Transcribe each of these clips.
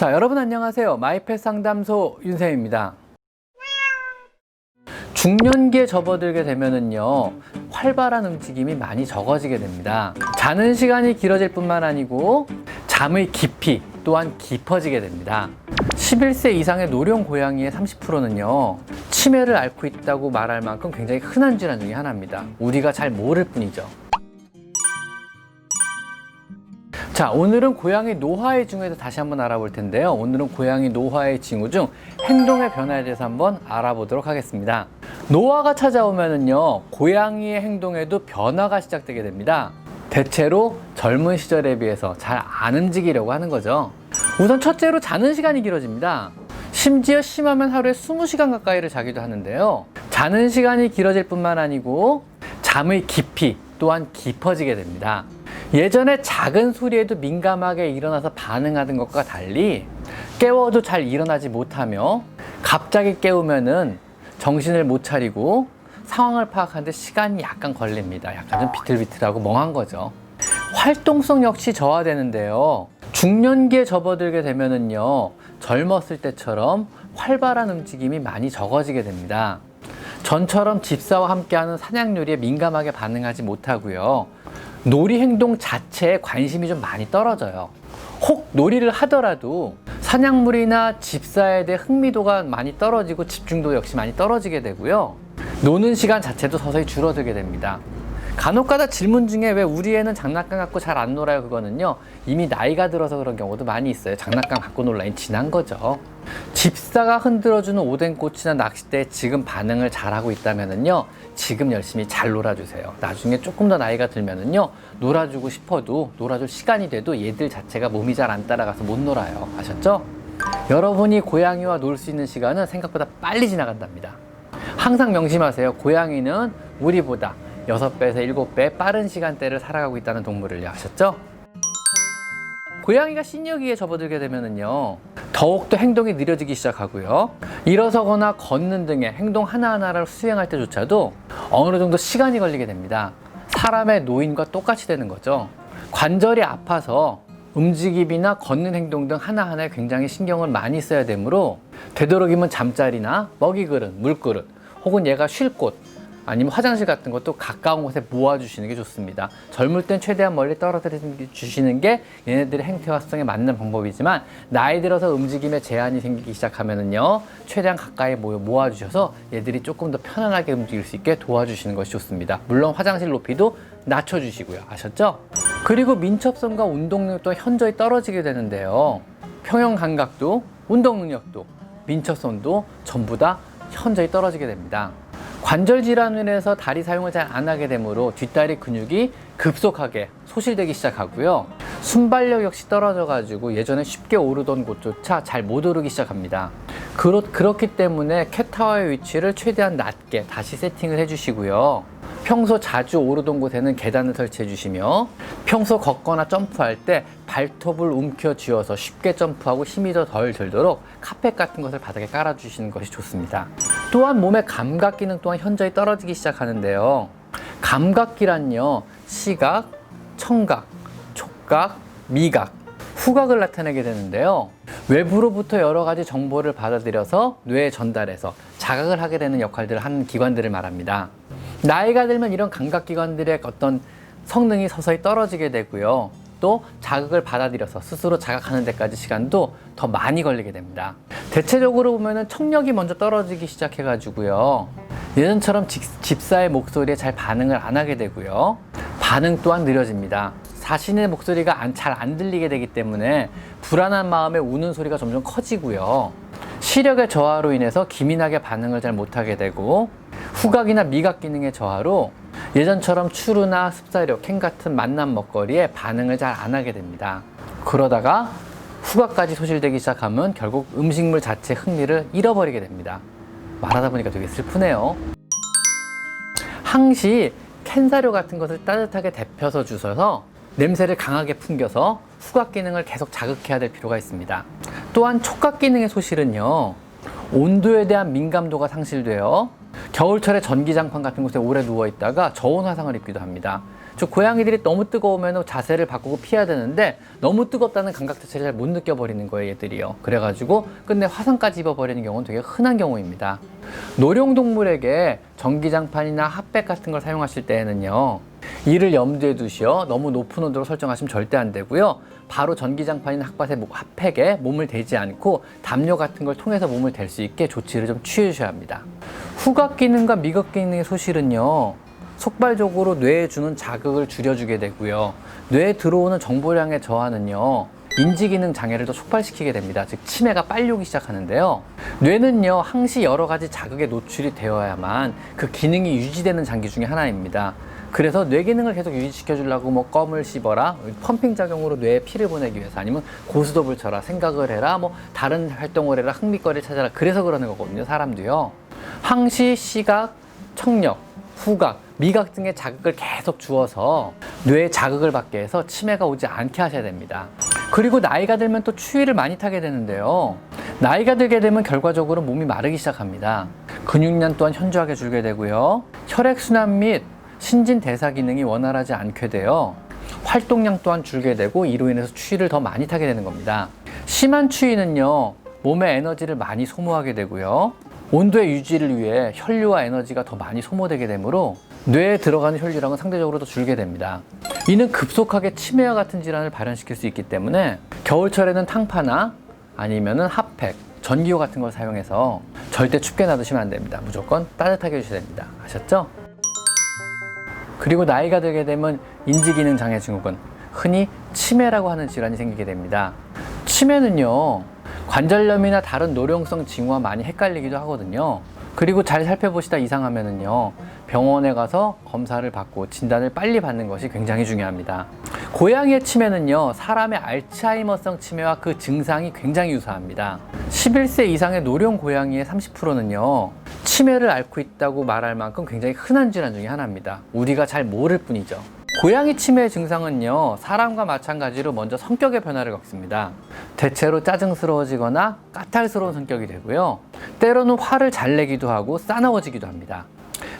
자, 여러분 안녕하세요. 마이펫 상담소 윤쌤입니다. 중년기에 접어들게 되면은요, 활발한 움직임이 많이 적어지게 됩니다. 자는 시간이 길어질 뿐만 아니고 잠의 깊이 또한 깊어지게 됩니다. 11세 이상의 노령 고양이의 30%는요, 치매를 앓고 있다고 말할 만큼 굉장히 흔한 질환 중에 하나입니다. 우리가 잘 모를 뿐이죠. 자, 오늘은 고양이 노화의 징후에서 다시 한번 알아볼 텐데요. 오늘은 고양이 노화의 징후 중 행동의 변화에 대해서 한번 알아보도록 하겠습니다. 노화가 찾아오면은요, 고양이의 행동에도 변화가 시작되게 됩니다. 대체로 젊은 시절에 비해서 잘 안 움직이려고 하는 거죠. 우선 첫째로 자는 시간이 길어집니다. 심지어 심하면 하루에 20시간 가까이를 자기도 하는데요. 자는 시간이 길어질 뿐만 아니고 잠의 깊이 또한 깊어지게 됩니다. 예전에 작은 소리에도 민감하게 일어나서 반응하던 것과 달리 깨워도 잘 일어나지 못하며 갑자기 깨우면은 정신을 못 차리고 상황을 파악하는데 시간이 약간 걸립니다. 약간 좀 비틀비틀하고 멍한 거죠. 활동성 역시 저하되는데요. 중년기에 접어들게 되면은요, 젊었을 때처럼 활발한 움직임이 많이 적어지게 됩니다. 전처럼 집사와 함께하는 사냥놀이에 민감하게 반응하지 못하고요. 놀이 행동 자체에 관심이 좀 많이 떨어져요. 혹 놀이를 하더라도 사냥물이나 집사에 대해 흥미도가 많이 떨어지고 집중도 역시 많이 떨어지게 되고요. 노는 시간 자체도 서서히 줄어들게 됩니다. 간혹가다 질문 중에 왜 우리 애는 장난감 갖고 잘 안 놀아요? 그거는요, 이미 나이가 들어서 그런 경우도 많이 있어요. 장난감 갖고 놀 나이 지난 거죠. 집사가 흔들어주는 오뎅꼬치나 낚싯대에 지금 반응을 잘하고 있다면은요, 지금 열심히 잘 놀아주세요. 나중에 조금 더 나이가 들면은요, 놀아주고 싶어도 놀아줄 시간이 돼도 얘들 자체가 몸이 잘 안 따라가서 못 놀아요. 아셨죠? 여러분이 고양이와 놀 수 있는 시간은 생각보다 빨리 지나간답니다. 항상 명심하세요. 고양이는 우리보다 6배에서 7배 빠른 시간대를 살아가고 있다는 동물을 아셨죠? 고양이가 시니어기에 접어들게 되면은요, 더욱더 행동이 느려지기 시작하고요. 일어서거나 걷는 등의 행동 하나하나를 수행할 때조차도 어느 정도 시간이 걸리게 됩니다. 사람의 노인과 똑같이 되는 거죠. 관절이 아파서 움직임이나 걷는 행동 등 하나하나에 굉장히 신경을 많이 써야 되므로 되도록이면 잠자리나 먹이 그릇, 물그릇, 혹은 얘가 쉴 곳, 아니면 화장실 같은 것도 가까운 곳에 모아주시는 게 좋습니다. 젊을 땐 최대한 멀리 떨어뜨려 주시는 게 얘네들의 행태와 습성에 맞는 방법이지만, 나이 들어서 움직임에 제한이 생기기 시작하면은요, 최대한 가까이 모아주셔서 얘들이 조금 더 편안하게 움직일 수 있게 도와주시는 것이 좋습니다. 물론 화장실 높이도 낮춰주시고요. 아셨죠? 그리고 민첩성과 운동 능력도 현저히 떨어지게 되는데요. 평형 감각도, 운동 능력도, 민첩성도 전부 다 현저히 떨어지게 됩니다. 관절 질환으로 인해서 다리 사용을 잘 안 하게 되므로 뒷다리 근육이 급속하게 소실되기 시작하고요. 순발력 역시 떨어져 가지고 예전에 쉽게 오르던 곳조차 잘 못 오르기 시작합니다. 그렇기 때문에 캣타워의 위치를 최대한 낮게 다시 세팅을 해 주시고요. 평소 자주 오르던 곳에는 계단을 설치해 주시며, 평소 걷거나 점프할 때 발톱을 움켜 쥐어서 쉽게 점프하고 힘이 더 덜 들도록 카펫 같은 것을 바닥에 깔아 주시는 것이 좋습니다. 또한 몸의 감각 기능 또한 현저히 떨어지기 시작하는데요. 감각기란요, 시각, 청각, 촉각, 미각, 후각을 나타내게 되는데요. 외부로부터 여러 가지 정보를 받아들여서 뇌에 전달해서 자각을 하게 되는 역할들을 하는 기관들을 말합니다. 나이가 들면 이런 감각기관들의 어떤 성능이 서서히 떨어지게 되고요. 또 자극을 받아들여서 스스로 자각하는 데까지 시간도 더 많이 걸리게 됩니다. 대체적으로 보면은 청력이 먼저 떨어지기 시작해가지고요. 예전처럼 집사의 목소리에 잘 반응을 안 하게 되고요. 반응 또한 느려집니다. 자신의 목소리가 잘 안 들리게 되기 때문에 불안한 마음에 우는 소리가 점점 커지고요. 시력의 저하로 인해서 기민하게 반응을 잘 못하게 되고, 후각이나 미각 기능의 저하로 예전처럼 추루나 습사력, 캔 같은 만난 먹거리에 반응을 잘 안 하게 됩니다. 그러다가 후각까지 소실되기 시작하면 결국 음식물 자체의 흥미를 잃어버리게 됩니다. 말하다 보니까 되게 슬프네요. 항시 캔 사료 같은 것을 따뜻하게 데펴서 주셔서 냄새를 강하게 풍겨서 후각 기능을 계속 자극해야 될 필요가 있습니다. 또한 촉각 기능의 소실은요, 온도에 대한 민감도가 상실되어 겨울철에 전기장판 같은 곳에 오래 누워 있다가 저온 화상을 입기도 합니다. 즉 고양이들이 너무 뜨거우면 자세를 바꾸고 피해야 되는데 너무 뜨겁다는 감각 자체를 잘 못 느껴버리는 거예요, 얘들이요. 그래가지고 끝내 화상까지 입어버리는 경우는 되게 흔한 경우입니다. 노령동물에게 전기장판이나 핫팩 같은 걸 사용하실 때에는요, 이를 염두에 두시어 너무 높은 온도로 설정하시면 절대 안 되고요. 바로 전기장판이나 핫팩에 몸을 대지 않고 담요 같은 걸 통해서 몸을 댈 수 있게 조치를 좀 취해 주셔야 합니다. 후각 기능과 미각 기능의 소실은요, 속발적으로 뇌에 주는 자극을 줄여주게 되고요. 뇌에 들어오는 정보량의 저하는요, 인지기능 장애를 더 촉발시키게 됩니다. 즉 치매가 빨리 오기 시작하는데요. 뇌는요, 항시 여러 가지 자극에 노출이 되어야만 그 기능이 유지되는 장기 중에 하나입니다. 그래서 뇌 기능을 계속 유지시켜 주려고 뭐 껌을 씹어라, 펌핑 작용으로 뇌에 피를 보내기 위해서, 아니면 고스톱을 쳐라, 생각을 해라, 뭐 다른 활동을 해라, 흥미거리를 찾아라, 그래서 그러는 거거든요. 사람도요. 항시 시각, 청력, 후각, 미각 등의 자극을 계속 주어서 뇌에 자극을 받게 해서 치매가 오지 않게 하셔야 됩니다. 그리고 나이가 들면 또 추위를 많이 타게 되는데요. 나이가 들게 되면 결과적으로 몸이 마르기 시작합니다. 근육량 또한 현저하게 줄게 되고요. 혈액순환 및 신진대사 기능이 원활하지 않게 되어 활동량 또한 줄게 되고, 이로 인해서 추위를 더 많이 타게 되는 겁니다. 심한 추위는요, 몸의 에너지를 많이 소모하게 되고요. 온도의 유지를 위해 혈류와 에너지가 더 많이 소모되게 되므로 뇌에 들어가는 혈류량은 상대적으로 더 줄게 됩니다. 이는 급속하게 치매와 같은 질환을 발현시킬 수 있기 때문에 겨울철에는 탕파나 아니면은 핫팩, 전기요 같은 걸 사용해서 절대 춥게 놔두시면 안 됩니다. 무조건 따뜻하게 해주셔야 됩니다. 아셨죠? 그리고 나이가 들게 되면 인지기능 장애 증후군, 흔히 치매라고 하는 질환이 생기게 됩니다. 치매는요, 관절염이나 다른 노령성 징후와 많이 헷갈리기도 하거든요. 그리고 잘 살펴보시다 이상하면은요, 병원에 가서 검사를 받고 진단을 빨리 받는 것이 굉장히 중요합니다. 고양이의 치매는요, 사람의 알츠하이머성 치매와 그 증상이 굉장히 유사합니다. 11세 이상의 노령 고양이의 30%는요, 치매를 앓고 있다고 말할 만큼 굉장히 흔한 질환 중에 하나입니다. 우리가 잘 모를 뿐이죠. 고양이 치매의 증상은요, 사람과 마찬가지로 먼저 성격의 변화를 겪습니다. 대체로 짜증스러워지거나 까탈스러운 성격이 되고요. 때로는 화를 잘 내기도 하고 싸나워지기도 합니다.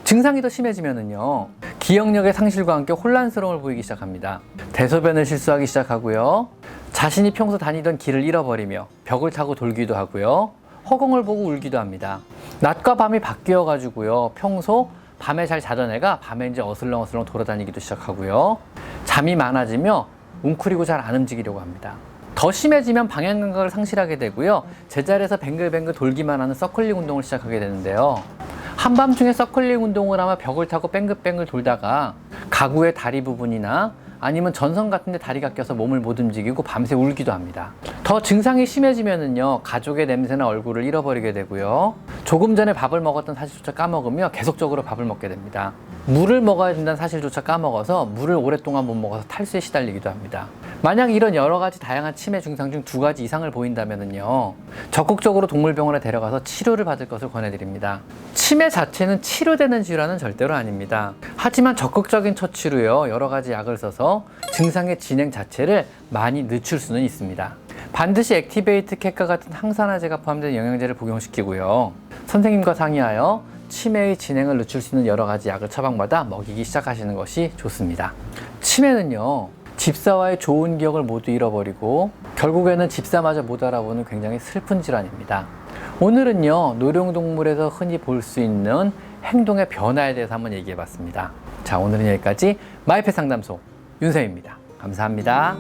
증상이 더 심해지면은요, 기억력의 상실과 함께 혼란스러움을 보이기 시작합니다. 대소변을 실수하기 시작하고요. 자신이 평소 다니던 길을 잃어버리며 벽을 타고 돌기도 하고요. 허공을 보고 울기도 합니다. 낮과 밤이 바뀌어 가지고요, 평소 밤에 잘 자던 애가 밤에 이제 어슬렁어슬렁 돌아다니기도 시작하고요. 잠이 많아지며 웅크리고 잘 안 움직이려고 합니다. 더 심해지면 방향 감각을 상실하게 되고요. 제자리에서 뱅글뱅글 돌기만 하는 서클링 운동을 시작하게 되는데요. 한밤중에 서클링 운동을 하며 벽을 타고 뱅글뱅글 돌다가 가구의 다리 부분이나 아니면 전선 같은 데 다리가 껴서 몸을 못 움직이고 밤새 울기도 합니다. 더 증상이 심해지면은요, 가족의 냄새나 얼굴을 잃어버리게 되고요. 조금 전에 밥을 먹었던 사실조차 까먹으며 계속적으로 밥을 먹게 됩니다. 물을 먹어야 된다는 사실조차 까먹어서 물을 오랫동안 못 먹어서 탈수에 시달리기도 합니다. 만약 이런 여러 가지 다양한 치매 증상 중 2가지 이상을 보인다면은요, 적극적으로 동물병원에 데려가서 치료를 받을 것을 권해드립니다. 치매 자체는 치료되는 질환은 절대로 아닙니다. 하지만 적극적인 처치로요, 여러 가지 약을 써서 증상의 진행 자체를 많이 늦출 수는 있습니다. 반드시 액티베이트 캣과 같은 항산화제가 포함된 영양제를 복용시키고요. 선생님과 상의하여 치매의 진행을 늦출 수 있는 여러 가지 약을 처방받아 먹이기 시작하시는 것이 좋습니다. 치매는요, 집사와의 좋은 기억을 모두 잃어버리고 결국에는 집사마저 못 알아보는 굉장히 슬픈 질환입니다. 오늘은요, 노령동물에서 흔히 볼 수 있는 행동의 변화에 대해서 한번 얘기해 봤습니다. 자, 오늘은 여기까지 마이펫 상담소 윤쌤입니다. 감사합니다.